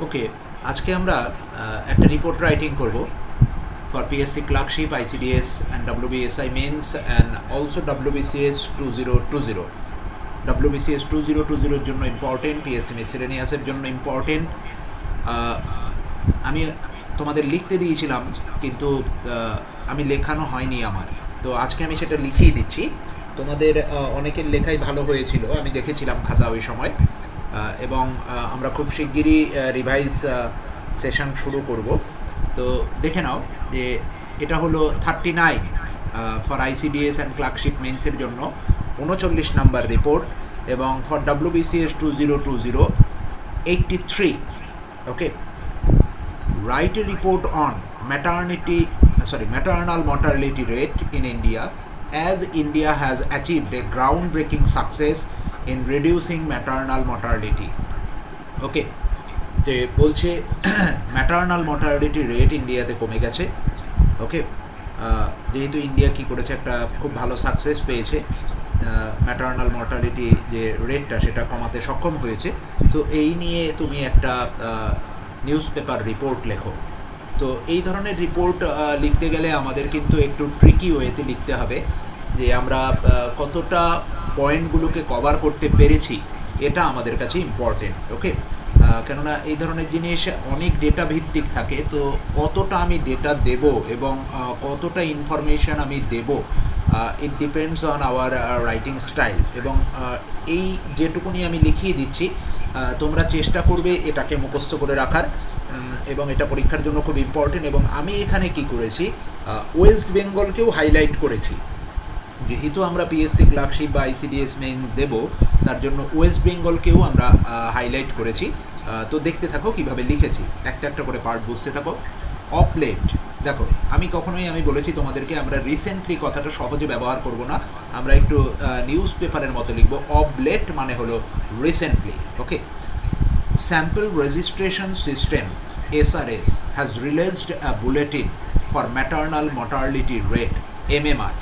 ওকে, আজকে আমরা একটা রিপোর্ট রাইটিং করব for PSC clerkship, ICDS and WBSI mains and also WBCS 2020। WBCS 2020-র জন্য ইম্পর্টেন্ট, পিএসসি মিসেলেনিয়াসের জন্য ইম্পর্টেন্ট। আমি তোমাদের লিখতে দিয়েছিলাম, কিন্তু আমি লেখানো হয়নি আমার, তো আজকে আমি সেটা লিখিয়ে দিচ্ছি। তোমাদের অনেকের লেখাই ভালো হয়েছিল, আমি দেখেছিলাম খাতা ওই সময়। এবং আমরা খুব শিগগিরই রিভাইজ সেশন শুরু করব। তো দেখে নাও যে এটা হলো 39 ফর আইসিডিএস অ্যান্ড ক্লার্কশিপ মেন্সের জন্য 39 নাম্বার রিপোর্ট, এবং for WBCS 2020 83। Okay, write a report on maternal mortality rate in India, as India has achieved a groundbreaking success in reducing maternal mortality. ওকে, তো বলছে ম্যাটার্নাল মর্টালিটি রেট ইন্ডিয়াতে কমে গেছে। ওকে, যেহেতু India কী করেছে, একটা খুব ভালো সাকসেস পেয়েছে, ম্যাটার্নাল মর্টালিটি যে রেটটা সেটা কমাতে সক্ষম হয়েছে। তো এই নিয়ে তুমি একটা নিউজ পেপার রিপোর্ট লেখো। তো এই ধরনের রিপোর্ট লিখতে গেলে আমাদের কিন্তু একটু ট্রিকি ওয়েতে লিখতে হবে, যে আমরা কতটা পয়েন্টগুলোকে কভার করতে পেরেছি, এটা আমাদের কাছে ইম্পর্টেন্ট। ওকে, কেননা এই ধরনের জিনিস অনেক ডেটা ভিত্তিক থাকে, তো কতটা আমি ডেটা দেব এবং কতটা ইনফরমেশান আমি দেব, it depends on our writing style. এবং এই যেটুকুনি আমি লিখিয়ে দিচ্ছি, তোমরা চেষ্টা করবে এটাকে মুখস্থ করে রাখার, এবং এটা পরীক্ষার জন্য খুব ইম্পর্টেন্ট। এবং আমি এখানে কি করেছি, ওয়েস্ট বেঙ্গলকেও হাইলাইট করেছি। যেহেতু আমরা পিএসসি ক্লার্কশিপ বা আইসিডিএস মেন্স দেব, তার জন্য ওয়েস্ট বেঙ্গলকেও আমরা হাইলাইট করেছি। তো দেখতে থাকো কিভাবে লিখেছি, একটা একটা করে পার্ট বুঝতে থাকো। অফ লেট, দেখো আমি বলেছি তোমাদেরকে, আমরা রিসেন্টলি কথাটা সহজে ব্যবহার করব না, আমরা একটু নিউজ পেপারের মতো লিখব। অফ লেট মানে হলো recently. Okay, sample registration system SRS has released a bulletin for maternal mortality rate MMR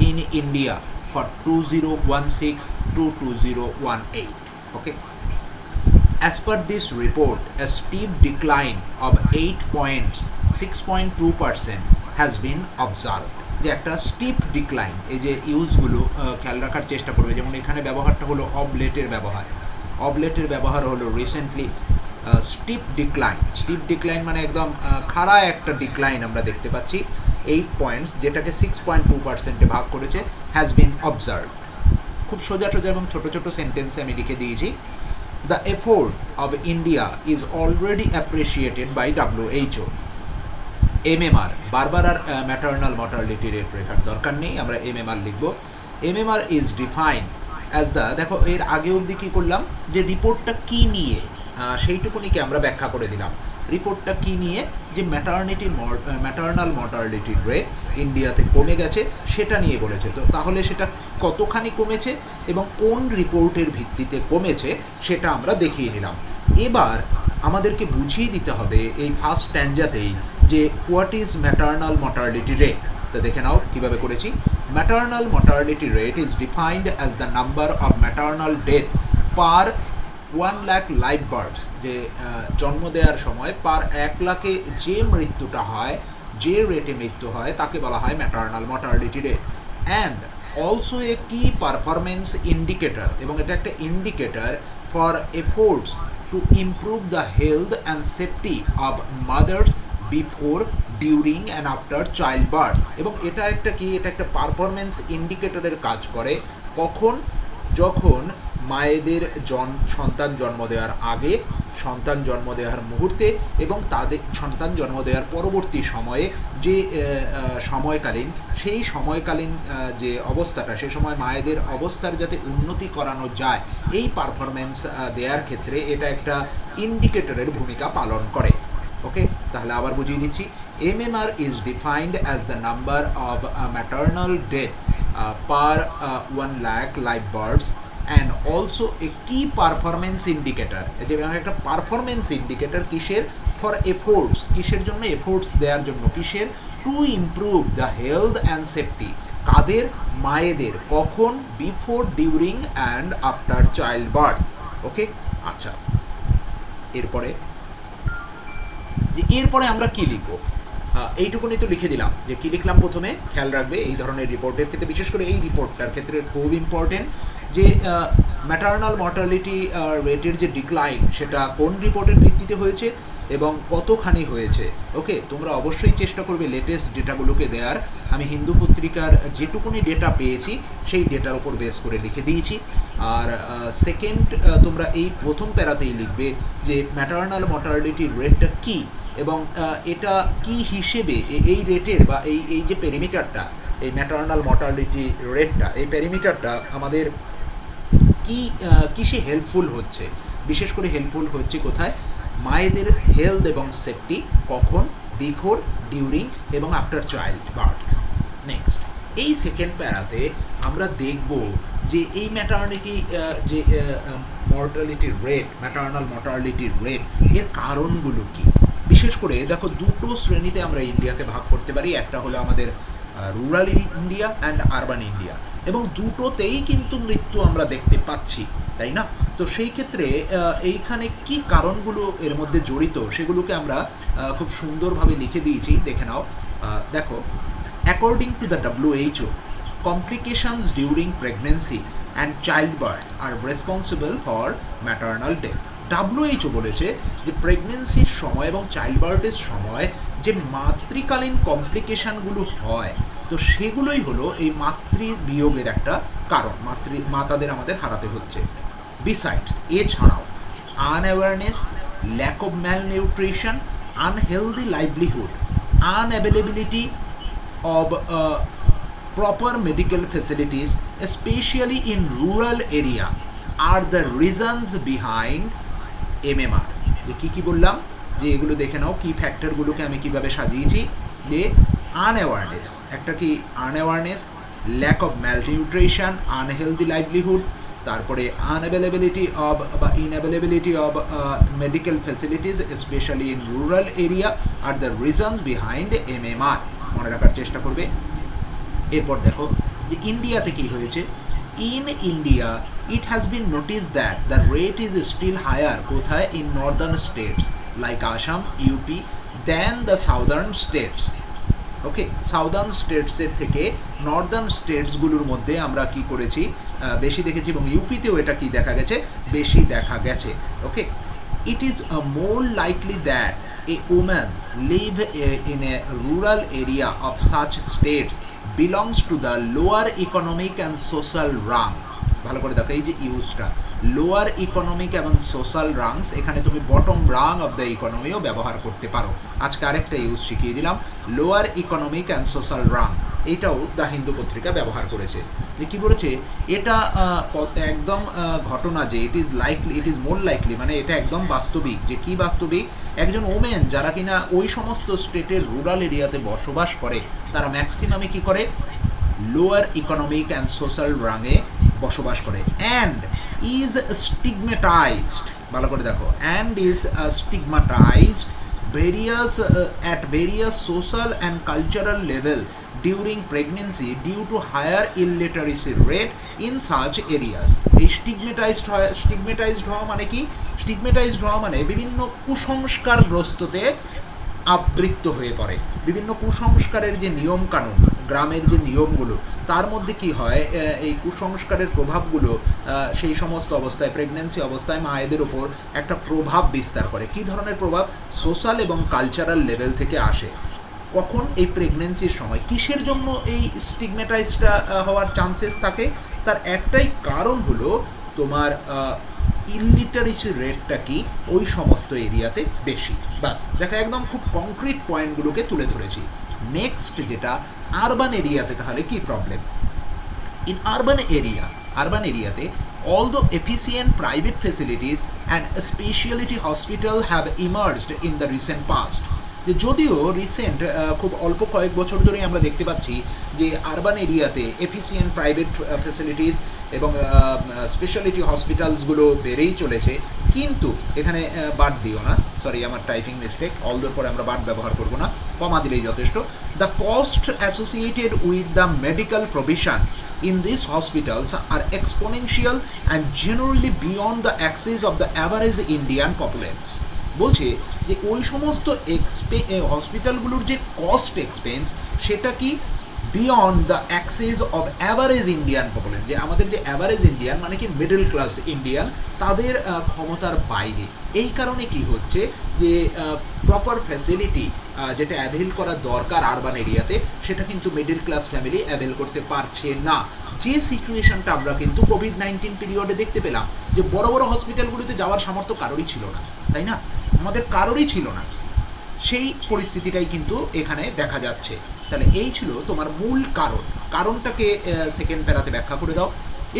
in India for 2016 to 2018. Okay, as per this report, a steep decline of 8 points, 6.2% has been observed. যে একটা steep decline, এই যে ইউজগুলো খেয়াল রাখার চেষ্টা করবে। যেমন এখানে ব্যবহারটা হলো অবলেটের ব্যবহার হলো রিসেন্টলি। স্টিপ ডিক্লাইন মানে একদম খাড়া একটা ডিক্লাইন আমরা দেখতে পাচ্ছি। 8 পয়েন্টস, যেটাকে 6.2%-এ ভাগ করেছে, হ্যাজ বিন অবজার্ভ। খুব সোজা এবং ছোট ছোট সেন্টেন্সে আমি লিখে দিয়েছি। The effort of India is already appreciated by WHO। MMR, বারবার আর ম্যাটার্নাল মর্টালিটি রেট রেখার দরকার নেই, আমরা MMR লিখব। MMR is defined as the, দেখো এর আগে অবধি কী করলাম, যে রিপোর্টটা কী নিয়ে সেইটুকুনিকে আমরা ব্যাখ্যা করে দিলাম। রিপোর্টটা কী নিয়ে, যে ম্যাটার্নাল মর্টালিটির রেট ইন্ডিয়াতে কমে গেছে সেটা নিয়ে বলেছে। তো তাহলে সেটা কতখানি কমেছে এবং কোন রিপোর্টের ভিত্তিতে কমেছে সেটা আমরা দেখিয়ে নিলাম। এবার আমাদেরকে বুঝিয়ে দিতে হবে এই ফার্স্ট স্ট্যান্ডাতেই যে what is maternal mortality rate. তো দেখে নাও কীভাবে করেছি। Maternal mortality rate is defined as the number of maternal death per 1 lakh live birds, যে জন্ম দেওয়ার সময় পার 1 লাখে যে মৃত্যুটা হয়, যে রেটে মৃত্যু হয়, তাকে বলা হয় maternal mortality rate. And also a কি পারফরমেন্স ইন্ডিকেটর, এবং এটা একটা indicator for efforts to improve the health and safety of mother's before, during and after child birth. এবং এটা একটা পারফরমেন্স ইন্ডিকেটরের কাজ করে। কখন? যখন মায়েদের সন্তান জন্ম দেওয়ার আগে, সন্তান জন্ম দেওয়ার মুহূর্তে এবং তাদের সন্তান জন্ম দেওয়ার পরবর্তী সময়ে যে সেই সময়কালীন যে অবস্থাটা, সে সময় মায়েদের অবস্থার যাতে উন্নতি করানো যায়, এই পারফরমেন্স দেওয়ার ক্ষেত্রে এটা একটা ইন্ডিকেটরের ভূমিকা পালন করে। ওকে, তাহলে আবার বুঝিয়ে দিচ্ছি। MMR is defined as the number of maternal death per 1 lakh live births and also a key performance indicator, যেমন একটা পারফরমেন্স ইন্ডিকেটর কিসের? ফর এফোর্টস, কিসের জন্য? এফোর্টস দেওয়ার জন্য। কিসের? To improve the health and safety, কাদের? মায়েদের। কখন? Before, during and after childbirth. Okay, আচ্ছা, এরপরে যে এরপরে আমরা কী লিখব, এইটুকুনি তো লিখে দিলাম। যে কী লিখলাম প্রথমে খেয়াল রাখবে এই ধরনের রিপোর্টের ক্ষেত্রে, বিশেষ করে এই রিপোর্টটার ক্ষেত্রে খুব ইম্পর্টেন্ট যে ম্যাটার্নাল মর্টালিটি রেটের যে ডিক্লাইন সেটা কোন রিপোর্টের ভিত্তিতে হয়েছে এবং কতখানি হয়েছে। ওকে, তোমরা অবশ্যই চেষ্টা করবে লেটেস্ট ডেটাগুলোকে দেওয়ার। আমি হিন্দু পত্রিকার যেটুকুনি ডেটা পেয়েছি সেই ডেটার ওপর বেস করে লিখে দিয়েছি। আর সেকেন্ড, তোমরা এই প্রথম প্যারাতেই লিখবে যে ম্যাটার্নাল মর্টালিটির রেটটা কী এবং এটা কি হিসেবে এই রেটের বা এই যে পেরিমিটারটা, এই ম্যাটার্নাল মর্টালিটি রেটটা, এই পেরিমিটারটা আমাদের কিসে হেল্পফুল হচ্ছে। বিশেষ করে হেল্পফুল হচ্ছে কোথায়, মায়েদের হেলথ এবং সেফটি, কখন, বিফোর, ডিউরিং এবং আফটার চাইল্ড বার্থ। নেক্সট, এই সেকেন্ড প্যারাতে আমরা দেখব যে এই ম্যাটার্নিটি যে মর্টালিটির রেট, ম্যাটার্নাল মর্টালিটির রেট, এর কারণগুলো কী। বিশেষ করে দেখো দুটো শ্রেণীতে আমরা ইন্ডিয়াকে ভাগ করতে পারি, একটা হলো আমাদের rural India and urban India, এবং দুটোতেই কিন্তু মৃত্যু আমরা দেখতে পাচ্ছি, তাই না? তো সেই ক্ষেত্রে এইখানে কি কারণগুলো এর মধ্যে জড়িত সেগুলোকে আমরা খুব সুন্দরভাবে লিখে দিয়েছি, দেখে নাও। দেখো, according to the WHO, complications during pregnancy and childbirth are responsible for maternal death. WHO বলেছে যে প্রেগনেন্সির সময় এবং চাইল্ডবার্থের সময় যে মাতৃকালীন কমপ্লিকেশানগুলো হয়, তো সেগুলোই হলো এই মাতৃবিয়োগের একটা কারণ, মাতাদের আমাদের হারাতে হচ্ছে। বিসাইডস, এছাড়াও unawareness, lack of malnutrition, unhealthy livelihood, unavailability of proper medical facilities, especially in rural area, are the reasons behind MMR. যে কী বললাম, যে এগুলো দেখে নাও কী ফ্যাক্টরগুলোকে আমি কীভাবে সাজিয়েছি। যে আনঅ্যাওয়ারনেস, একটা কি unawareness, lack of malnutrition, unhealthy livelihood, তারপরে আনঅ্যাভেলেবিলিটি অব বা inavailability of medical facilities specially in rural area আর দ্য রিজনস বিহাইন্ড MMR। মনে রাখার চেষ্টা করবে। এরপর দেখো যে ইন্ডিয়াতে কী হয়েছে। In India it has been notice that the rate is still higher, কোথায়, in northern states like Assam, UP, than the southern states. Okay, southern স্টেটসের থেকে নর্দার্ন স্টেটসগুলোর মধ্যে আমরা কি করেছি, বেশি দেখেছি, এবং ইউপিতেও এটা কি দেখা গেছে, বেশি দেখা গেছে। ওকে, it is more likely that a woman live in a rural area of such states belongs to the lower economic and social rung. ভালো করে দেখো এই যে ইউজটা, লোয়ার ইকোনমিক এবং সোশ্যাল রাংস, এখানে তুমি বটম রাং অফ দ্য ইকোনমিও ব্যবহার করতে পারো। আজকে আরেকটা ইউজ শিখিয়ে দিলাম, লোয়ার ইকোনমিক অ্যান্ড সোশ্যাল রাং, এইটাও দ্য হিন্দু পত্রিকা ব্যবহার করেছে। যে কী বলেছে, এটা একদম ঘটনা যে ইট ইজ মোর লাইকলি, মানে এটা একদম বাস্তবিক। যে কি বাস্তবিক, একজন ওমেন যারা কিনা ওই সমস্ত স্টেটের রুরাল এরিয়াতে বসবাস করে, তারা ম্যাক্সিমামে কী করে, লোয়ার ইকোনমিক অ্যান্ড সোশ্যাল রাঙে বসবাস করে, অ্যান্ড ইজ স্টিগমেটাইজড, ভালো করে দেখো, and is stigmatized at various social and cultural level during pregnancy due to higher illiteracy rate in such areas. এই স্টিগমেটাইজড হওয়া মানে কি, স্টিগমেটাইজড হওয়া মানে বিভিন্ন কুসংস্কারগ্রস্ততে আবৃত্ত হয়ে পড়ে। বিভিন্ন কুসংস্কারের যে নিয়মকানুন, গ্রামের যে নিয়মগুলো, তার মধ্যে কি হয়, এই কুসংস্কারের প্রভাবগুলো সেই সমস্ত অবস্থায়, প্রেগনেন্সি অবস্থায় মায়েদের ওপর একটা প্রভাব বিস্তার করে। কী ধরনের প্রভাব, সোশ্যাল এবং কালচারাল লেভেল থেকে আসে। কখন, এই প্রেগনেন্সির সময়। কিসের জন্য এই স্টিগমেটাইজটা হওয়ার চান্সেস থাকে, তার একটাই কারণ হলো তোমার ইলিটারেসি রেটটা কি ওই সমস্ত এরিয়াতে বেশি। বাস দেখা, একদম খুব কংক্রিট পয়েন্টগুলোকে তুলে ধরেছি। নেক্সট যেটা আরবান এরিয়াতে, তাহলে কি প্রবলেম। ইন আরবান এরিয়াতে although efficient private facilities and specialty hospital have emerged in the recent past, যদিও রিসেন্ট খুব অল্প কয়েক বছর ধরেই আমরা দেখতে পাচ্ছি যে আরবান এরিয়াতে এফিসিয়েন্ট প্রাইভেট ফ্যাসিলিটিস এবং স্পেশালিটি হসপিটালসগুলো বেড়েই চলেছে, কিন্তু এখানে বাদ দিও না, সরি আমার টাইপিং মিস্টেক, অলদোর পরে আমরা বাদ ব্যবহার করব না, কমা দিলেই যথেষ্ট। The cost associated with the medical provisions in these hospitals are exponential and generally beyond the access of the average Indian populace. বলছে যে ওই সমস্ত হসপিটালগুলোর যে কস্ট এক্সপেন্স সেটা কি beyond the access of average Indian population, যে আমাদের যে অ্যাভারেজ ইন্ডিয়ান মানে কি মিডল ক্লাস ইন্ডিয়ান তাদের ক্ষমতার বাইরে। এই কারণে কি হচ্ছে যে প্রপার ফ্যাসিলিটি যেটা অ্যাভেল করা দরকার আরবান এরিয়াতে সেটা কিন্তু মিডল ক্লাস ফ্যামিলি অ্যাভেল করতে পারছে না। যে সিচুয়েশনটা আমরা কিন্তু কোভিড-19 পিরিয়ডে দেখতে পেলাম যে বড় বড় হসপিটালগুলিতে যাওয়ার সামর্থ্য কারোরই ছিল না, তাই না? আমাদের কারোরই ছিল না, সেই পরিস্থিতিটাই কিন্তু এখানে দেখা যাচ্ছে। তাহলে এই ছিল তোমার মূল কারণটাকে সেকেন্ড প্যারাতে ব্যাখ্যা করে দাও।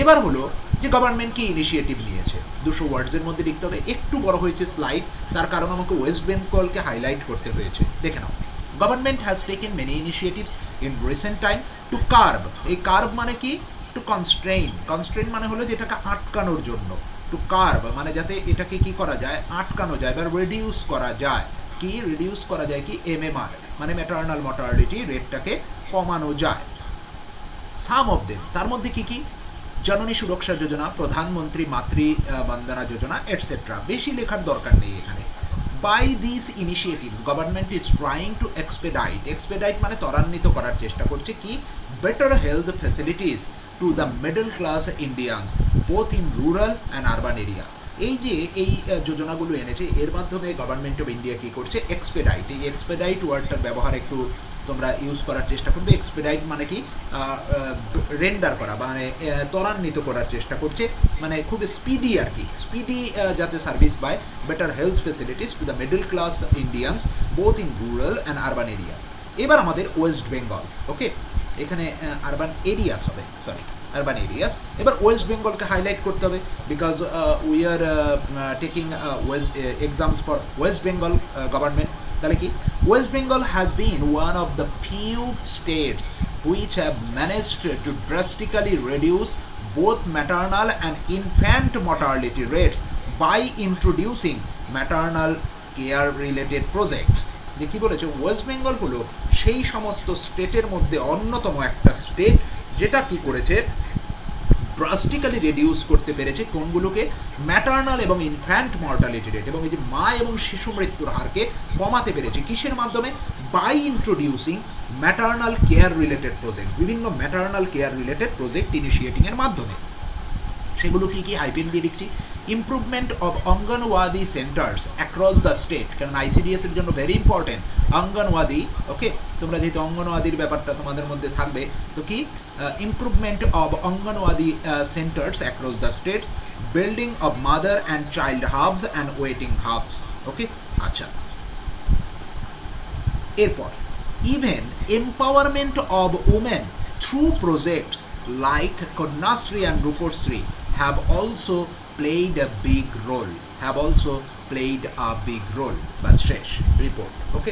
এবার হলো যে গভর্নমেন্ট কি ইনিশিয়েটিভ নিয়েছে, 200 ওয়ার্ডসের মধ্যে লিখতে হবে। একটু বড় হয়েছে স্লাইড, তার কারণ আমাকে ওয়েস্ট বেঙ্গলকে হাইলাইট করতে হয়েছে। দেখে নাও, government has taken many initiatives in recent time to curb. এই কার্ব মানে কি? টু কনস্ট্রেইন মানে হলো যে এটাকে আটকানোর জন্য। টু কার্ব মানে যাতে এটাকে কি করা যায়, আটকানো যায় বা রিডিউস করা যায়। কি রিডিউস করা যায়? কি MMR মানে ম্যাটারনাল মর্টালিটি রেটটাকে কমানো যায়। সাম অফ দেম, তার মধ্যে কি কি? জননী সুরক্ষা যোজনা, প্রধানমন্ত্রী মাতৃ বন্দনা যোজনা এটসেট্রা। বেশি লেখার দরকার নেই এখানে। By this initiatives government is trying to expedite মানে ত্বরান্বিত করার চেষ্টা করছে কি? Better health facilities to the middle class Indians both in rural and urban area. এই যে এই যোজনাগুলো এনেছে এর মাধ্যমে গভর্নমেন্ট অফ ইন্ডিয়া কী করছে? এক্সপেডাইট, এই এক্সপেডাইট ওয়ার্ডটার ব্যবহার একটু তোমরা ইউজ করার চেষ্টা করবে। এক্সপেডাইট মানে কি? রেন্ডার করা মানে ত্বরান্বিত করার চেষ্টা করছে, মানে খুব স্পিডি আর কি, স্পিডি যাতে সার্ভিস পায়। Better health facilities two the middle class Indians both in rural and urban area. এবার আমাদের ওয়েস্ট বেঙ্গল, ওকে, এখানে আরবান এরিয়াস হবে, সরি আরবান এরিয়াস। এবার ওয়েস্ট বেঙ্গলকে হাইলাইট করতে হবে because we are taking West exams for West Bengal government. তাহলে কি? West Bengal has been one of the few states which have managed two drastically reduce both maternal and infant mortality rates by introducing maternal care related projects. যে কী বলেছে? West Bengal হলো সেই সমস্ত স্টেটের মধ্যে অন্যতম একটা স্টেট যেটা কি করেছে? ড্রাস্টিক্যালি রিডিউস করতে পেরেছে কোনগুলোকে? ম্যাটার্নাল এবং ইনফ্যান্ট মর্টালিটি রেট এবং এই যে মা এবং শিশু মৃত্যুর হারকে কমাতে পেরেছে। কিসের মাধ্যমে? By introducing maternal care related project, বিভিন্ন ম্যাটার্নাল কেয়ার রিলেটেড প্রজেক্ট ইনিশিয়েটিংয়ের মাধ্যমে। সেগুলো কী কী? হাইপেন দিয়ে লিখছি। Improvement of anganwadi centres across the state, কারণ ICDS এর জন্য ভেরি ইম্পর্টেন্ট অঙ্গনওয়াদি। ওকে, তোমরা যেহেতু অঙ্গনওয়াদির ব্যাপারটা তোমাদের মধ্যে থাকবে, তো কি? Improvement of anganwadi centres across the states, building of mother and child hubs and waiting hubs. Okay, আচ্ছা, এরপর even empowerment of women through projects like Kanyashree and Rupashree have also played a big role. বাস শেষ রিপোর্ট। ওকে,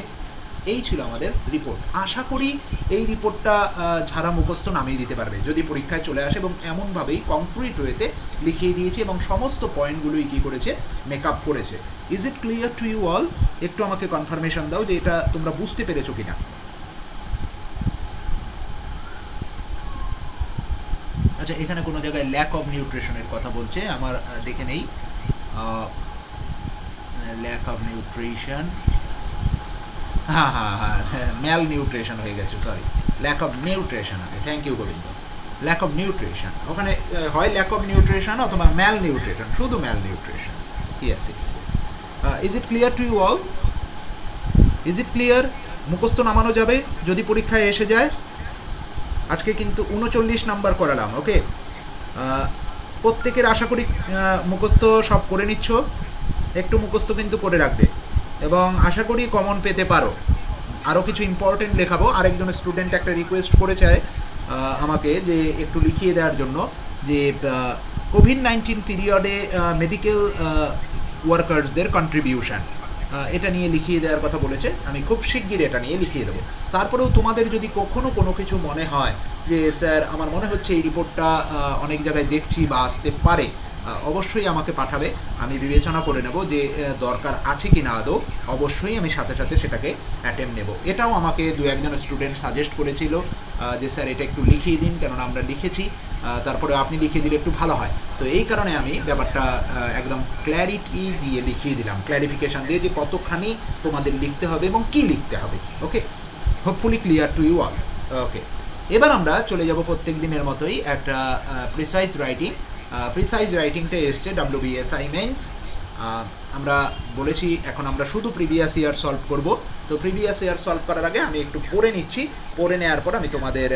এই ছিল আমাদের রিপোর্ট। আশা করি এই রিপোর্টটা যারা মুখস্থ নামিয়ে দিতে পারবে যদি পরীক্ষায় চলে আসে, এবং এমনভাবেই কংক্রিট ওয়েতে লিখিয়ে দিয়েছে এবং সমস্ত পয়েন্টগুলোই কী করেছে? মেকআপ করেছে। Is it clear to you all? একটু আমাকে কনফার্মেশন দাও যে এটা তোমরা বুঝতে পেরেছো কিনা। আচ্ছা, এখানে কোনো জায়গায় ল্যাক অফ নিউট্রিশনের কথা বলছে, আমার দেখে নেই। ল্যাক অফ নিউট্রিশন, হ্যাঁ ম্যাল নিউট্রিশন হয়ে গেছে, সরি, ল্যাক অফ নিউট্রিশন আগে। Thank you Gobinda. Lack of nutrition, ওখানে হয় ল্যাক অফ নিউট্রিশন অথবা ম্যাল নিউট্রিশন, শুধু malnutrition. Yes. Is it clear to you all? Is it clear? মুখস্থ নামানো যাবে যদি পরীক্ষায় এসে যায়। আজকে কিন্তু 39 নাম্বার করালাম। ওকে, প্রত্যেকের আশা করি মুখস্থ সব করে নিচ্ছ, একটু মুখস্থ কিন্তু করে রাখবে এবং আশা করি কমন পেতে পারো। আরও কিছু ইম্পর্টেন্ট লেখাবো। আরেকজন স্টুডেন্ট একটা রিকোয়েস্ট করেছে আমাকে যে একটু লিখিয়ে দেওয়ার জন্য যে কোভিড-19 পিরিয়ডে মেডিকেল ওয়ার্কার্সদের কন্ট্রিবিউশন, এটা নিয়ে লিখিয়ে দেওয়ার কথা বলেছে। আমি খুব শিগগির এটা নিয়ে লিখিয়ে দেবো। তারপরেও তোমাদের যদি কখনো কোনো কিছু মনে হয় যে স্যার আমার মনে হচ্ছে এই রিপোর্টটা অনেক জায়গায় দেখছি বা আসতে পারে, অবশ্যই আমাকে পাঠাবে, আমি বিবেচনা করে নেব যে দরকার আছে কি না আদৌ, অবশ্যই আমি সাথে সাথে সেটাকে অ্যাটেম্প নেব। এটাও আমাকে দু একজন স্টুডেন্ট সাজেস্ট করেছিল যে স্যার এটা একটু লিখিয়ে দিন, কেননা আমরা লিখেছি, তারপরে আপনি লিখিয়ে দিলে একটু ভালো হয়। তো এই কারণে আমি ব্যাপারটা একদম ক্ল্যারিটি দিয়ে লিখিয়ে দিলাম, ক্ল্যারিফিকেশান দিয়ে যে কতখানি তোমাদের লিখতে হবে এবং কি লিখতে হবে। Okay, hopefully clear to you all. Okay, এবার আমরা চলে যাব প্রত্যেক দিনের মতোই একটা প্রিসাইজ রাইটিং। প্রিসাইজ রাইটিংটা এসছে WBSI মেন্স। আমরা বলেছি এখন আমরা শুধু প্রিভিয়াস ইয়ার সলভ করব। তো প্রিভিয়াস ইয়ার সলভ করার আগে আমি একটু পড়ে নিচ্ছি, পড়ে নেওয়ার পর আমি তোমাদের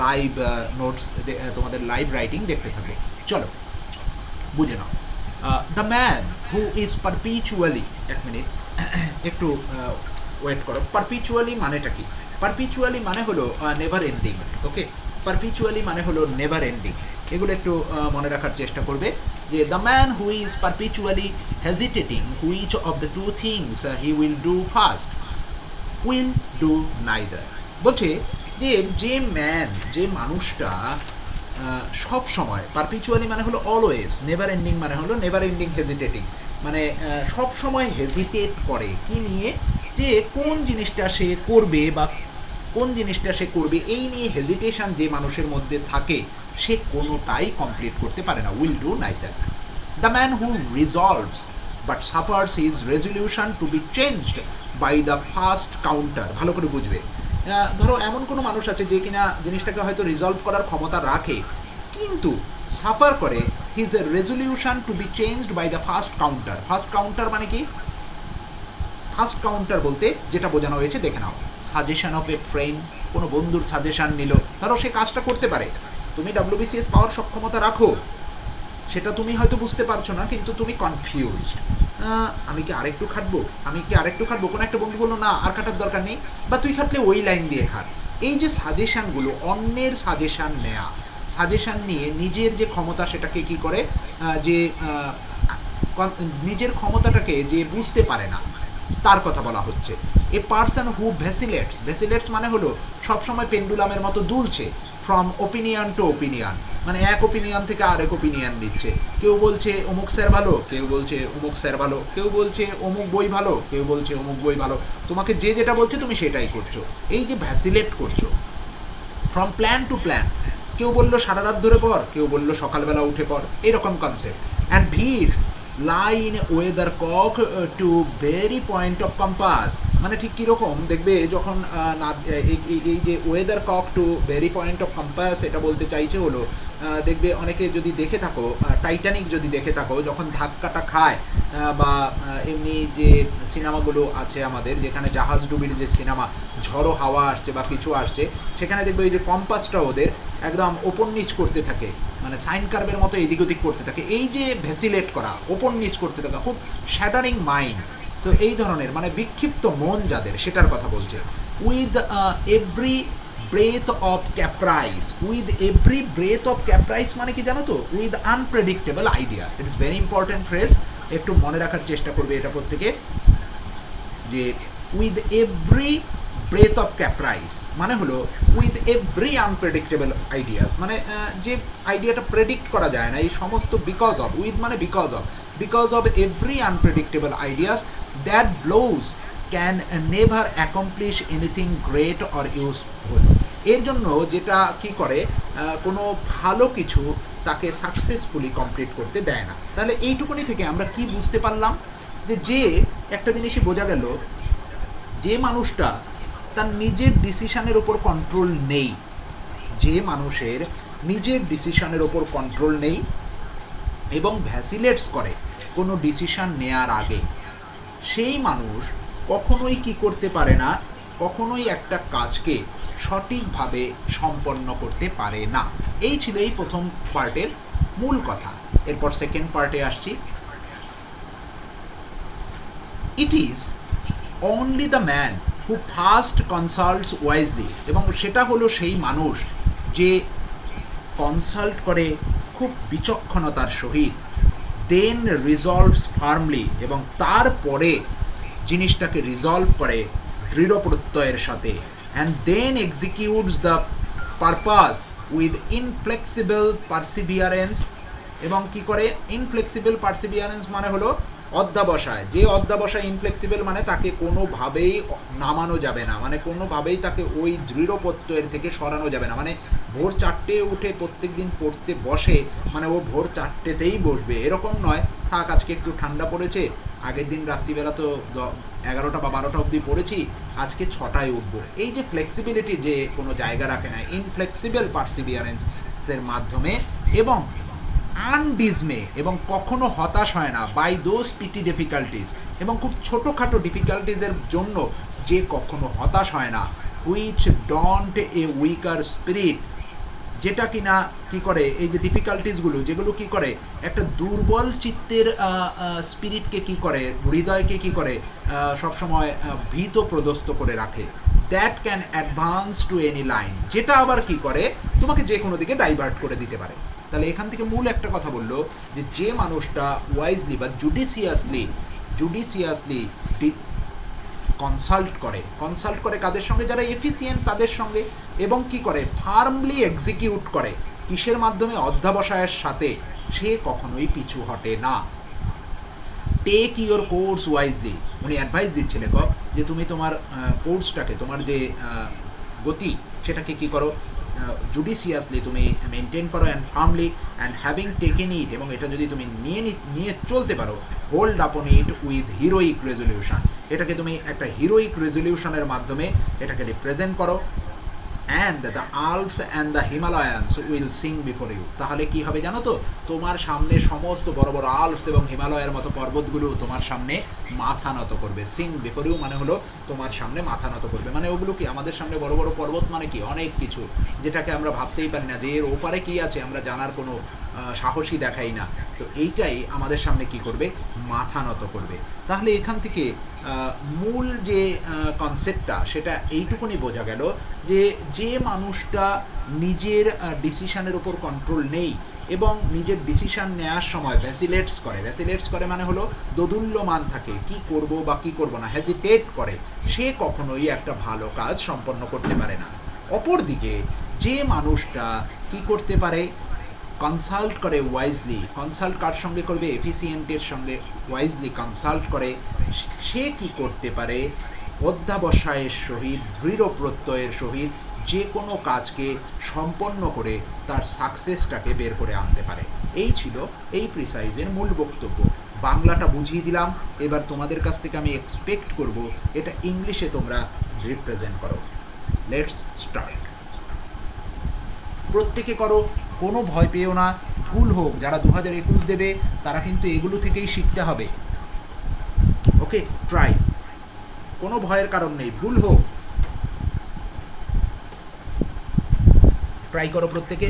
লাইভ নোটস, তোমাদের লাইভ রাইটিং দেখতে থাকবো। চলো বুঝে নাও। দ্য ম্যান হু ইজ পারপিচুয়ালি, এক মিনিট একটু ওয়েট করো। পারপিচুয়ালি মানেটা কি? পারপিচুয়ালি মানে হলো নেভার এন্ডিং। ওকে, পারপিচুয়ালি মানে হলো নেভার এন্ডিং। এগুলো একটু মনে রাখার চেষ্টা করবে যে the man who is perpetually hesitating which of the two things he will do first will do neither. বলছে যে যে ম্যান, যে মানুষটা সব সময়, পারপিচুয়ালি মানে হলো অলওয়েজ, নেভার এন্ডিং মানে হলো নেভার এন্ডিং হেজিটেটিং, মানে সব সময় হেজিটেট করে কি নিয়ে, যে কোন জিনিসটা সে করবে বা কোন জিনিসটা সে করবে এই নিয়ে হেজিটেশন যে মানুষের মধ্যে থাকে সে কোনোটাই কমপ্লিট করতে পারে না। Will do neither. The man who resolves but suffers his resolution to be changed by the first counter. ভালো করে বুঝবে। ধরো এমন কোনো মানুষ আছে যে কিনা জিনিসটাকে হয়তো রিজলভ করার ক্ষমতা রাখে, কিন্তু সাফার করে his resolution to be changed by the first counter. First counter মানে কি? ফার্স্ট কাউন্টার বলতে যেটা বোঝানো হয়েছে দেখে নাও। সাজেশন অফ এ ফ্রেন্ড, কোনো বন্ধুর সাজেশান নিল, ধরো সে কাজটা করতে পারে, তুমি WBCS পাওয়ার সক্ষমতা রাখো, সেটা তুমি হয়তো বুঝতে পারছো না, কিন্তু তুমি কনফিউজড, আমি কি আরেকটু খাটবো, আমি কি আরেকটু খাটবো, কোনো একটা বন্ধু বললো না আর খাটার দরকার নেই, বা তুই খাটলে ওই লাইন দিয়ে খাট। এই যে সাজেশানগুলো, অন্যের সাজেশান নেয়া, সাজেশান নিয়ে নিজের যে ক্ষমতা সেটাকে কি করে, যে নিজের ক্ষমতাটাকে যে বুঝতে পারে না তার কথা বলা হচ্ছে। এ পার্সন হু ভ্যাসিলেটস, ভ্যাসিলেটস মানে হলো সবসময় পেন্ডুলামের মতো দুলছে, ফ্রম ওপিনিয়ন টু ওপিনিয়ন, মানে এক ওপিনিয়ন থেকে আরেক ওপিনিয়ন দিচ্ছে। কেউ বলছে অমুক স্যার ভালো, কেউ বলছে অমুক স্যার ভালো, কেউ বলছে অমুক বই ভালো, কেউ বলছে অমুক বই ভালো, তোমাকে যে যেটা বলছে তুমি সেটাই করছো, এই যে ভ্যাসিলেট করছো। ফ্রম প্ল্যান টু প্ল্যান, কেউ বললো সারা রাত ধরে পর, কেউ বললো সকালবেলা উঠে পর, এরকম concept. And veers like in weathercock to every point of compass, মানে ঠিক কীরকম দেখবে যখন এই যে weathercock to every point of compass, এটা বলতে চাইছে হলো দেখবে অনেকে যদি দেখে থাকো, টাইটানিক যদি দেখে থাকো, যখন ধাক্কাটা খায়, বা এমনি যে সিনেমাগুলো আছে আমাদের যেখানে জাহাজ ডুবির যে সিনেমা, ঝড়ো হাওয়া আসছে বা কিছু আসছে, সেখানে দেখবে ওই যে কম্পাসটা ওদের একদম ওপর নিচ করতে থাকে, মানে সাইন কার্ভের মতো এদিক ওদিক করতে থাকে। এই যে ভ্যাসিলেট করা, ওপর নিচ করতে থাকা, খুব শ্যাটারিং মাইন্ড, তো এই ধরনের মানে বিক্ষিপ্ত মন যাদের, সেটার কথা বলছে। With every breath of caprice, with every breath of caprice মানে কি জানো তো? With unpredictable idea. It is very important phrase, একটু মনে রাখার চেষ্টা করবে এটা প্রত্যেকে, যে with every breath of caprice মানে হলো উইথ এভরি আনপ্রেডিক্টেবল আইডিয়াস, মানে যে আইডিয়াটা প্রেডিক্ট করা যায় না, এই সমস্ত বিকজ অফ, উইথ মানে because of every unpredictable ideas that blows can never accomplish anything great or useful. এর জন্য যেটা কি করে, কোনো ভালো কিছু তাকে সাকসেসফুলি কমপ্লিট করতে দেয় না। তাহলে এইটুকুনি থেকে আমরা কি বুঝতে পারলাম, যে একটা জিনিসই বোঝা গেল, যে মানুষটা তার নিজের ডিসিশনের ওপর কন্ট্রোল নেই, যে মানুষের নিজের ডিসিশনের ওপর কন্ট্রোল নেই এবং ভ্যাসিলেটস করে কোনো ডিসিশন নেয়ার আগে, সেই মানুষ কখনোই কি করতে পারে না, কখনোই একটা কাজকে সঠিকভাবে সম্পন্ন করতে পারে না। এই ছিল এই প্রথম পার্টের মূল কথা। এরপর সেকেন্ড পার্টে আসছি। It is only the man who first consults wisely, এবং সেটা হলো সেই মানুষ যে কনসাল্ট করে খুব বিচক্ষণতার সহিত, দেন রিজলভস ফার্মলি, এবং তারপরে জিনিসটাকে রিজলভ করে দৃঢ় প্রত্যয়ের সাথে, and then executes the purpose with inflexible perseverance, এবং কি করে ইনফ্লেক্সিবল পারসিভিয়ারেন্স মানে হলো অধ্যাবসায়, যে অধ্যাবসায় ইনফ্লেক্সিবল মানে তাকে কোনোভাবেই নামানো যাবে না, মানে কোনোভাবেই তাকে ওই দৃঢ় প্রত্যয়ের থেকে সরানো যাবে না, মানে ভোর 4টে উঠে প্রত্যেক দিন পড়তে বসে মানে ও ভোর 4টেতেই বসবে এরকম নয়, থাক আজকে একটু ঠান্ডা পড়েছে, আগের দিন রাত্রিবেলা তো 11টা বা 12টা অবধি পড়েছি, আজকে 6টায় উঠবো। এই যে ফ্লেক্সিবিলিটি যে কোনো জায়গা রাখে না, ইনফ্লেক্সিবল পারসিভিয়ারেন্সের মাধ্যমে, এবং আনডিসমে এবং কখনো হতাশ হয় না বাই দোজ পিটি ডিফিকাল্টিস, এবং খুব ছোটোখাটো ডিফিকাল্টিসের জন্য যে কখনো হতাশ হয় না, which don't a weaker spirit, যেটা কিনা কি করে এই যে ডিফিকাল্টিসগুলো যেগুলো কি করে একটা দুর্বল চিত্তের স্পিরিটকে কি করে, হৃদয়কে কি করে সবসময় ভীত প্রদস্ত করে রাখে, that can advance to any line, যেটা আবার কি করে তোমাকে যে কোনো দিকে ডাইভার্ট করে দিতে পারে। তাহলে এখান থেকে মূল একটা কথা বললো যে মানুষটা ওয়াইজলি বা জুডিশিয়াসলি কনসাল্ট করে কাদের সঙ্গে, যারা এফিসিয়েন্ট তাদের সঙ্গে, এবং কি করে ফার্মলি এক্সিকিউট করে কিসের মাধ্যমে, অধ্যাবসায়ের সাথে, সে কখনোই পিছু হটে না। টেক ইউর কোর্স ওয়াইজলি, উনি অ্যাডভাইস দিচ্ছে লেখক যে তুমি তোমার কোর্সটাকে, তোমার যে গতি সেটাকে কি করো, জুডিশিয়াসলি তুমি মেনটেন করো, and firmly and having taken ইট, এবং এটা যদি তুমি নিয়ে চলতে পারো, হোল্ড আপন ইট উইথ হিরোইক রেজলিউশন, এটাকে তুমি একটা হিরোইক রেজলিউশনের মাধ্যমে এটাকে রিপ্রেজেন্ট করো, and the Alps and the Himalayans will sing before you, তাহলে কি হবে জানো তো, তোমার সামনে সমস্ত বড় বড় আলপস এবং হিমালয়ের মতো পর্বতগুলো তোমার সামনে মাথা নত করবে। সিং বিফোর ইউ মানে হলো তোমার সামনে মাথা নত করবে, মানে ওগুলো কি আমাদের সামনে বড় বড় পর্বত মানে কি অনেক কিছু, যেটাকে আমরা ভাবতেই পারি না যে এর ওপারে কি আছে, আমরা জানার কোনো সাহসী দেখাই না, তো এইটাই আমাদের সামনে কি করবে, মাথা নত করবে। তাহলে এখান থেকে মূল যে কনসেপ্টটা সেটা এইটুকুনি বোঝা গেল যে মানুষটা নিজের ডিসিশানের ওপর কন্ট্রোল নেই এবং নিজের ডিসিশান নেওয়ার সময় ভ্যাসিলেটস করে মানে হলো দোদুল্যমান থাকে, কি করব বা কি করব না, হেজিটেট করে, সে কখনোই একটা ভালো কাজ সম্পন্ন করতে পারে না। অপরদিকে যে মানুষটা কি করতে পারে, কনসাল্ট করে ওয়াইজলি, কনসাল্ট কার সঙ্গে করবে, এফিসিয়েন্টের সঙ্গে ওয়াইজলি কনসাল্ট করে, সে কি করতে পারে, অধ্যাবসায়ের সহিত, দৃঢ় প্রত্যয়ের সহিত যে কোনো কাজকে সম্পন্ন করে তার সাকসেসটাকে বের করে আনতে পারে। এই ছিল এই প্রিসাইজের মূল বক্তব্য। বাংলাটা বুঝিয়ে দিলাম, এবার তোমাদের কাছ থেকে আমি এক্সপেক্ট করব এটা ইংলিশে তোমরা রিপ্রেজেন্ট করো। Let's start. প্রত্যেকে করো, কোনো ভয় পেও না, ভুল হোক, যারা 2021 দেবে তারা কিন্তু এগুলো থেকেই শিখতে হবে। ওকে, ট্রাই, কোনো ভয়ের কারণ নেই, ভুল হোক, ট্রাই করো প্রত্যেকে।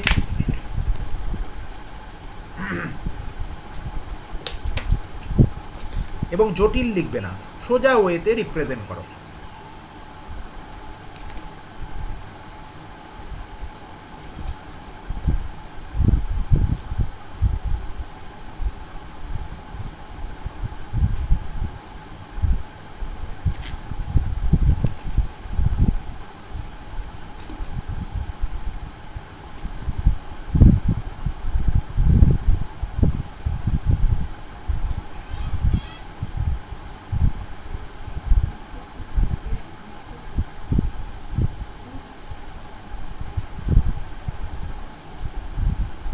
এবং জটিল লিখবে না, সোজা ওয়েতে রিপ্রেজেন্ট করো।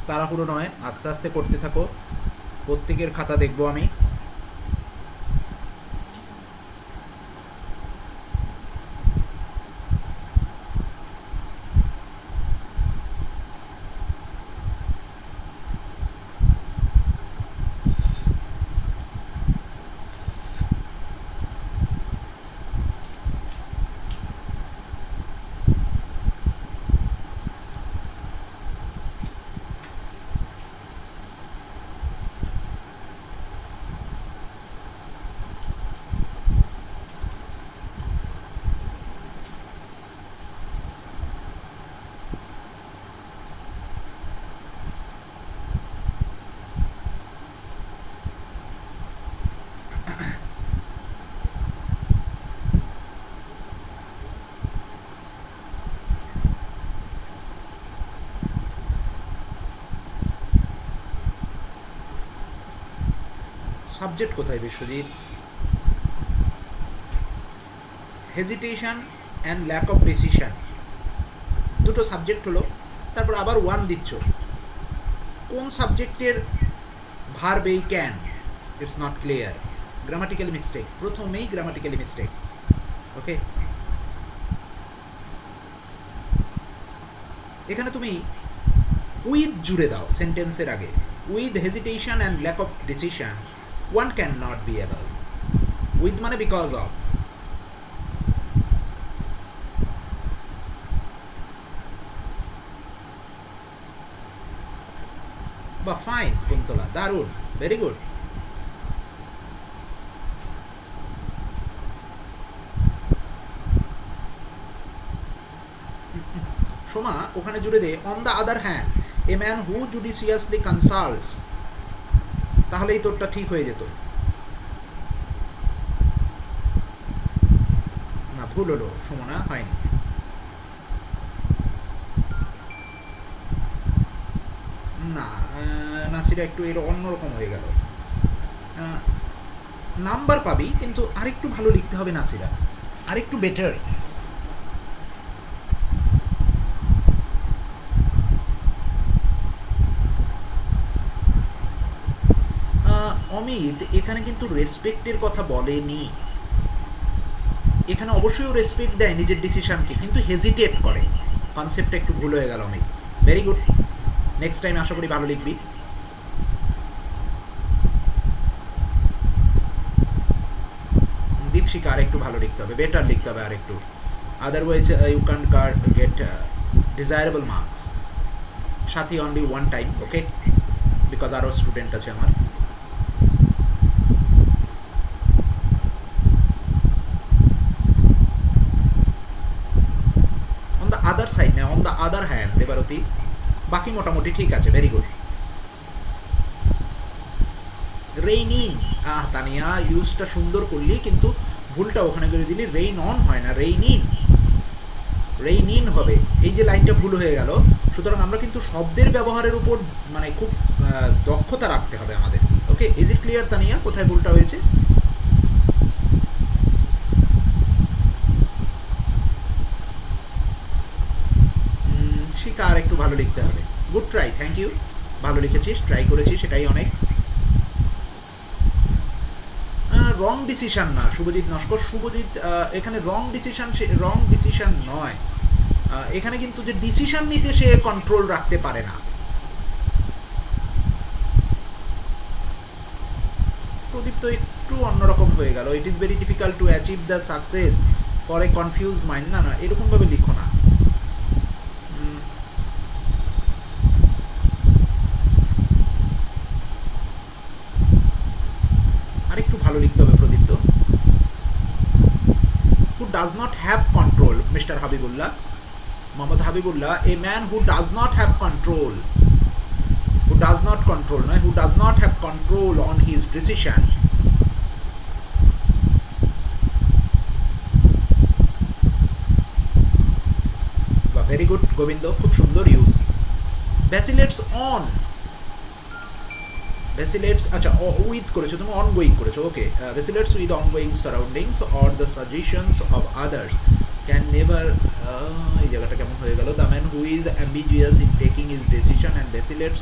তাড়াহুড়ো নয়, আস্তে আস্তে করতে থাকো, প্রত্যেকের খাতা দেখবো আমি। সাবজেক্ট কোথায় Biswajit? Hesitation and lack of decision, দুটো সাবজেক্ট হলো, তারপর আবার ওয়ান দিচ্ছ। কোন সাবজেক্টের ভার্ব এই can? It's not clear, grammatical mistake, প্রথমেই গ্রামাটিক্যালি মিস্টেক। ওকে, এখানে তুমি উইথ জুড়ে দাও সেন্টেন্সের আগে। With hesitation and lack of decision one can not be able. With মানে বিকজ অফ। বা ফাইন কুন্তলা, দারুণ, ভেরি গুড। সোমা ওখানে জুড়ে দে on the other hand a man হু জুডিশিয়াসলি কনসাল্টস, তাহলেই তোরটা ঠিক হয়ে যেত। না, ভুল হলো সুমনা, হয়নি। না, নাসিরা একটু এর অন্যরকম হয়ে গেল। নাম্বার পাবি, কিন্তু আরেকটু ভালো লিখতে হবে নাসিরা, আরেকটু বেটার। অমিত এখানে কিন্তু রেসপেক্টের কথা বলেনি। এখানে অবশ্যই ও রেসপেক্ট দেয় নিজের ডিসিশনকে, কিন্তু হেজিটেট করে। কনসেপ্টটা একটু ভুল হয়ে গেল Amit. Very good, next time আশা করি ভালো লিখবি। দীপশিকা আর একটু ভালো লিখতে হবে, বেটার লিখতে হবে আর একটু, otherwise you can get desirable marks. সাথে only one time, okay, because আরও স্টুডেন্ট আছে আমার। অন দ্য আদার সাইড না, on the other hand Debarati, বাকি মোটামুটি ঠিক আছে, very good. Rein in, Tania ইউজটা সুন্দর করলি, কিন্তু ভুলটা ওখানে করে দিলি, রেইন অন হয় না, রেইন ইন, রেইন ইন হবে। এই যে লাইনটা ভুল হয়ে গেল। সুতরাং আমরা কিন্তু শব্দের ব্যবহারের উপর মানে খুব দক্ষতা রাখতে হবে আমাদের। ওকে, ইজ ইট ক্লিয়ার তানিয়া, কোথায় ভুলটা হয়েছে? শিকা আর একটু ভালো লিখতে হবে। গুড ট্রাই, থ্যাংক ইউ, ভালো লিখেছিস, ট্রাই করেছিস, সেটাই অনেক। রং ডিসিশন না শুভজিৎ নস্কর, শুভজিৎ এখানে রং ডিসিশন নয়। এখানে কিন্তু যে ডিসিশন নিতে সে কন্ট্রোল রাখতে পারে না। প্রদীপ তো একটু অন্যরকম হয়ে গেল। It is very difficult to achieve the success for a confused mind. না না, এরকমভাবে লিখো না। আরেকটু ভালো লিখতে হবে প্রদীপ তো। Who does not have control, mister Habibullah, Mohammad Habibullah, A man who does not have control, who does not control, নয়, who does not have control on his decision. Very good Gobinda, খুব সুন্দর ইউজ। ভ্যাসিলেটস অন, ভ্যাসিলেটস, আচ্ছা উইথ করেছো তুমি, অনগোয়িং করেছো, okay. Vacillates with ongoing surroundings or the suggestions of others can never, এই জায়গাটা কেমন হয়ে গেল, the man who is ambitious in taking his decision and vacillates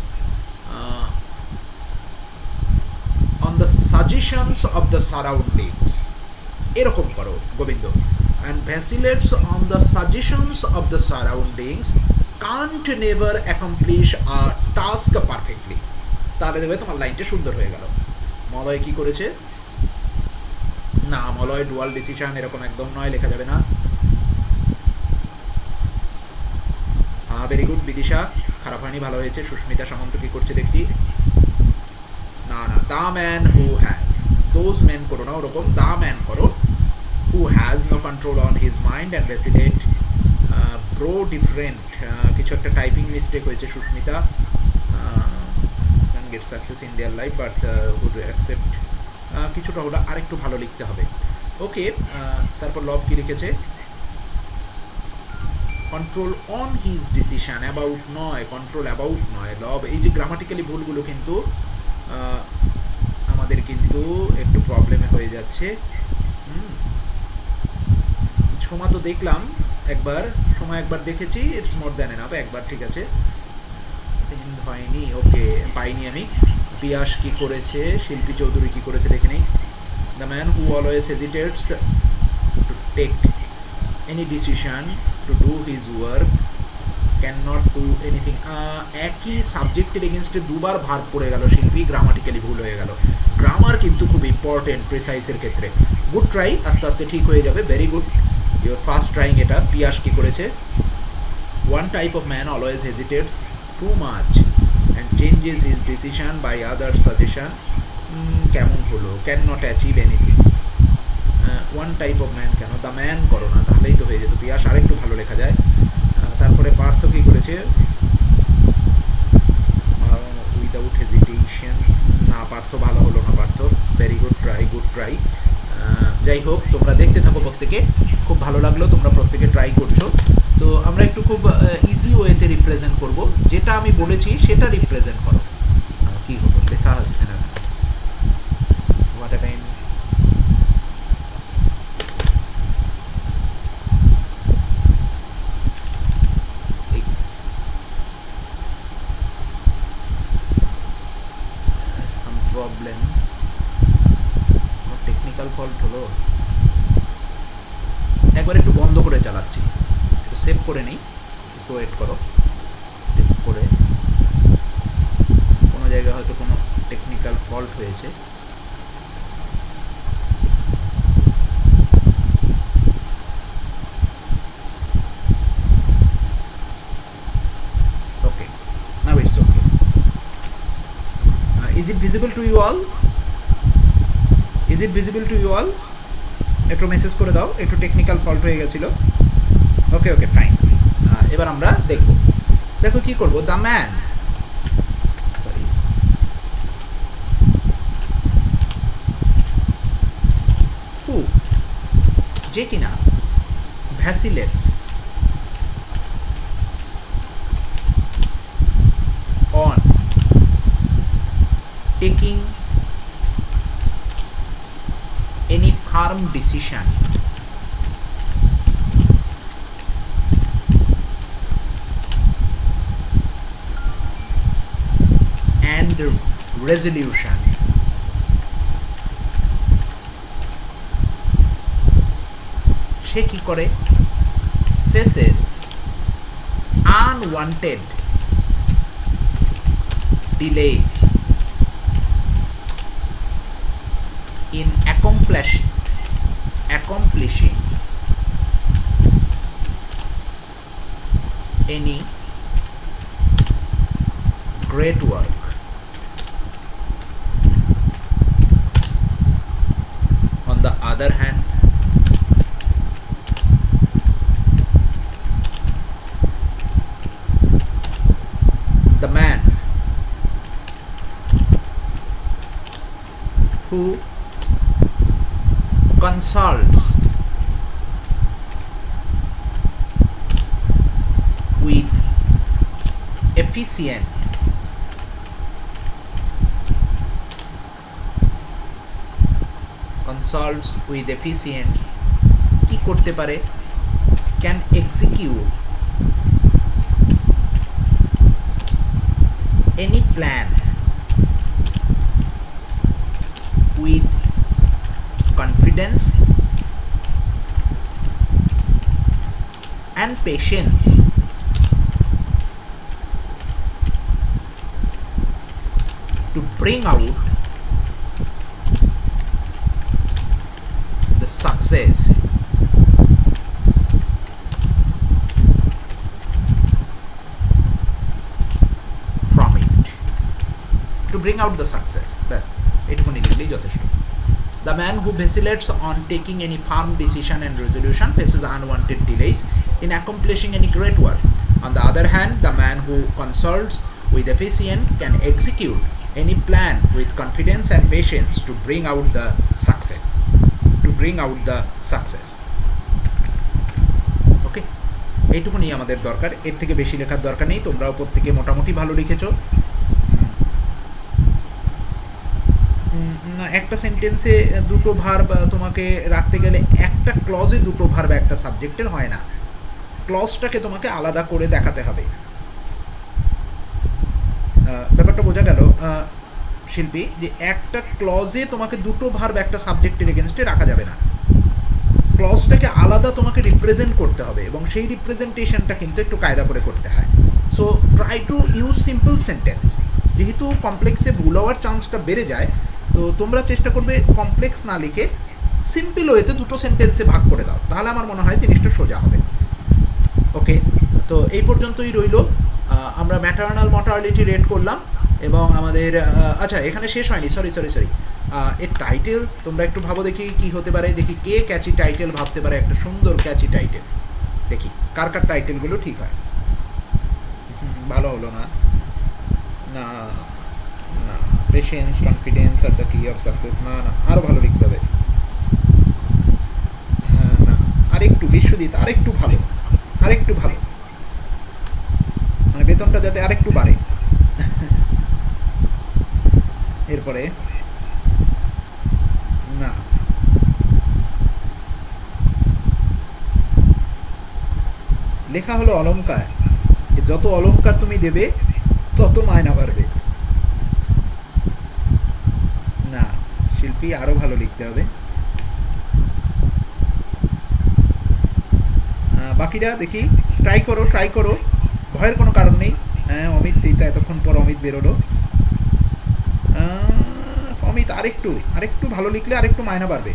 on the suggestions of the surroundings, এরকম করো Govinda, and vacillates on the suggestions of the surroundings can't never accomplish a task perfectly। তাহলে দেখবে তোমার লাইনটা সুন্দর হয়ে গেল। মলয় কি করেছে? না, মলয় ডুয়াল ডিসিশন এরকম একদম নয়, লেখা যাবে না। ভেরি গুড বিদিশা, খারাপ হয়নি, ভালো হয়েছে। সুস্মিতা সামন্ত কি করছে দেখছি। না না, the man who has, those man করো না, ওরকম দ্য ম্যান করো, who has no control on his mind and vacillate, bro different, কিছু একটা টাইপিং মিস্টেক হয়েছে Susmita. Can get success in their life but would accept, কিছুটা হলো, আরেকটু ভালো লিখতে হবে। ওকে, তারপর লব কি লিখেছে? Control on his decision, about নয়, কন্ট্রোল অ্যাবাউট নয়, লব। এই যে গ্রামাটিক্যালি ভুলগুলো কিন্তু আমাদের কিন্তু কিন্তু একটু প্রবলেমে হয়ে যাচ্ছে। সময় তো দেখলাম সময় একবার দেখেছি, ইটস মোর দ্যান এনাফ, একবার ঠিক আছে। সেন্ড হয়নি, ওকে পাইনি আমি। পিয়াস কি করেছে, শিল্পী চৌধুরী কি করেছে দেখে নেই। The man who always hesitates to take any decision to do his work can not do anything. একই সাবজেক্টের এগেনস্টে দুবার ভার পড়ে গেল শিল্পী, গ্রামাটিক্যালি ভুল হয়ে গেল। গ্রামার কিন্তু খুব ইম্পর্টেন্ট প্রিসাইসের ক্ষেত্রে। গুড ট্রাই, আস্তে আস্তে ঠিক হয়ে যাবে, very good, your first trying এটা। পিয়াস কি করেছে, one type of man always hesitates too much and changes his decision by others suggestion. কেমন হলো, can not achieve anything. One type of man কেন, দ্য ম্যান করো না, তাহলেই তো হয়ে যেত। পিয়াস আরেকটু ভালো লেখা যায়। তারপরে পার্থ কী করেছে, উইদাউট হেজিটেশন, না পার্থ ভালো হলো না। Partha very good try, good try. যাই হোক, তোমরা দেখতে থাকো প্রত্যেকে, খুব ভালো লাগলো তোমরা প্রত্যেকে ট্রাই করছো। তো আমরা একটু খুব ইজি ওয়েতে রিপ্রেজেন্ট করব, যেটা আমি বলেছি সেটা রিপ্রেজেন্ট করো। কী হলো, লেখা আসছে না, what happened? Problem, technical fault হলো। একবার একটু বন্ধ করে চালাচ্ছি, একটু সেভ করে নিই, একটু ওয়েট করো। সেভ করে কোনো জায়গায় হয়তো কোনো টেকনিক্যাল ফল্ট হয়েছে। Okay, now it's okay. Is it visible to you all? Is it visible to you all? একটু মেসেজ করে দাও, একটু টেকনিক্যাল ফল্ট হয়ে গেছিলো। Okay okay fine. এবার আমরা দেখব, দেখো কি করব। দ্য ম্যান, সরি, হু, যে কিনা vacillates on taking any firm decision and resolution সে কি করে, faces unwanted delays in accomplishing any great work. On the other hand, the man who consults with efficient কি করতে পারে, can execute any plan with confidence and patience to bring out the success from it. To bring out the success, ব্যাস এটুকুনি লিখলেই যথেষ্ট। The man who vacillates on taking any firm decision and resolution faces unwanted delays in accomplishing any great work. On the other hand, the man who consults with efficient can execute any plan with confidence and patience to bring out the success. ওকে, এইটুকুনি আমাদের দরকার, এর থেকে বেশি লেখার দরকার নেই। তোমরাও প্রত্যেকে মোটামুটি ভালো লিখেছো। না, একটা সেন্টেন্সে দুটো ভার্ব তোমাকে রাখতে গেলে একটা ক্লজে দুটো ভার্ব একটা সাবজেক্টের হয় না, ক্লজটাকে তোমাকে আলাদা করে দেখাতে হবে। ব্যাপারটা বোঝা গেল শিল্পী, যে একটা ক্লজে তোমাকে দুটো ভার্ব একটা সাবজেক্টের এগেনস্টে রাখা যাবে না, ক্লজটাকে আলাদা তোমাকে রিপ্রেজেন্ট করতে হবে, এবং সেই রিপ্রেজেন্টেশনটা কিন্তু একটু কায়দা করে করতে হয়। So try to use simple sentence. যেহেতু কমপ্লেক্সে ভুল হওয়ার চান্সটা বেড়ে যায়, তো তোমরা চেষ্টা করবে কমপ্লেক্স না লিখে সিম্পল ওয়েতে দুটো সেন্টেন্সে ভাগ করে দাও, তাহলে আমার মনে হয় জিনিসটা সোজা হবে। ওকে, তো এই পর্যন্তই রইল। আমরা ম্যাটার্নাল মর্টালিটি রেট করলাম, এবং আমাদের আচ্ছা এখানে শেষ হয়নি, সরি সরি সরি, এর টাইটেল তোমরা একটু ভাবো দেখি কি হতে পারে, দেখি কে ক্যাচি টাইটেল ভাবতে পারে, একটা সুন্দর ক্যাচি টাইটেল, দেখি কার কার টাইটেলগুলো ঠিক হয়। ভালো হলো না, না না, পেশেন্স কনফিডেন্স আর দ্য কি অফ সাকসেস, না না, আরও ভালো লিখতে হবে। হ্যাঁ না, আরেকটু বিশ্বজিৎ, আরেকটু ভালো, আরেকটু ভালো, মানে বেতনটা যাতে আরেকটু বাড়ে। এরপরে না, লেখা হলো অলংকার, যত অলংকার তুমি দেবে তত মায়না বাড়বে। না শিল্পী, আরও ভালো লিখতে হবে। বাকিরা দেখি, ট্রাই করো ট্রাই করো, ভয়ের কোনো কারণ নেই। হ্যাঁ অমিত, এই তো এতক্ষণ পর অমিত বেরোলো। অমিত আরেকটু আরেকটু ভালো লিখলে আরেকটু মায়না বাড়বে।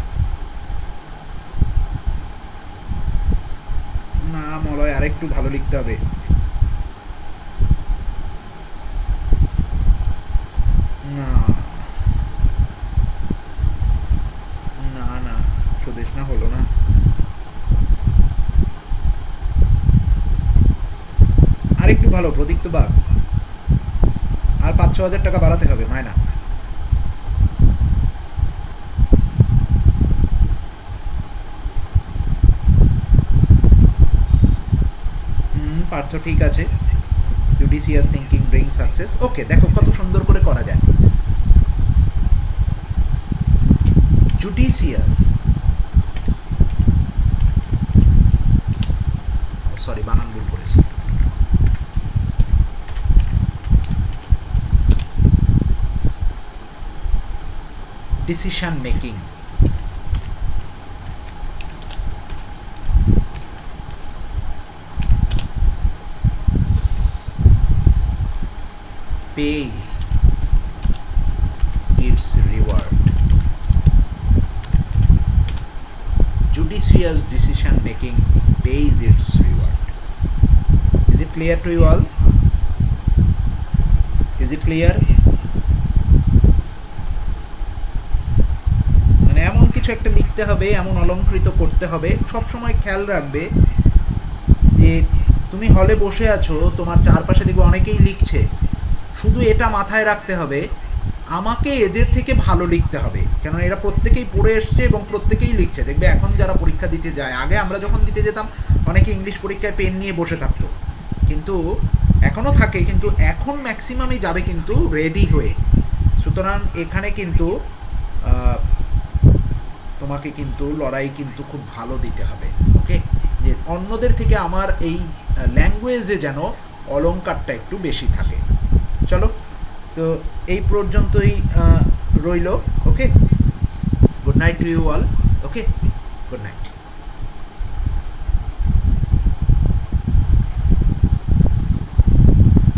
না মলয়, আরেকটু ভালো লিখতে হবে। না না না, সুদেশ না, হলো না। আরেকটু ভালো, প্রদীপ্ত বাগ, আর 5-6 হাজার টাকা বাড়াতে হবে মায়না। পার্থ ঠিক আছে, জুডিশিয়াস থিঙ্কিং ব্রিং সাকসেস। ওকে, দেখো কত সুন্দর করে করা যায়। জুডিশিয়াস, সরি বানান ভুল করেছি। Decision making, pays its reward. Judicious decision making pays its reward. Is it clear to you all? Is it clear? মানে এমন কিছু একটা লিখতে হবে, এমন অলংকৃত করতে হবে, সবসময় খেয়াল রাখবে যে তুমি হলে বসে আছো, তোমার চারপাশে দেখবে অনেকেই লিখছে, শুধু এটা মাথায় রাখতে হবে আমাকে এদের থেকে ভালো লিখতে হবে, কেননা এরা প্রত্যেকেই পড়ে এসছে এবং প্রত্যেকেই লিখছে। দেখবে এখন যারা পরীক্ষা দিতে যায়, আগে আমরা যখন দিতে যেতাম অনেকে ইংলিশ পরীক্ষায় পেন নিয়ে বসে থাকতো, কিন্তু এখনও থাকে, কিন্তু এখন ম্যাক্সিমামই যাবে কিন্তু রেডি হয়ে। সুতরাং এখানে কিন্তু তোমাকে কিন্তু লড়াই কিন্তু খুব ভালো দিতে হবে। ওকে, যে অন্যদের থেকে আমার এই ল্যাঙ্গুয়েজে যেন অলংকারটা একটু বেশি থাকে। চলো, তো এই পর্যন্তই রইল। Okay, good night to you all. Okay, good night.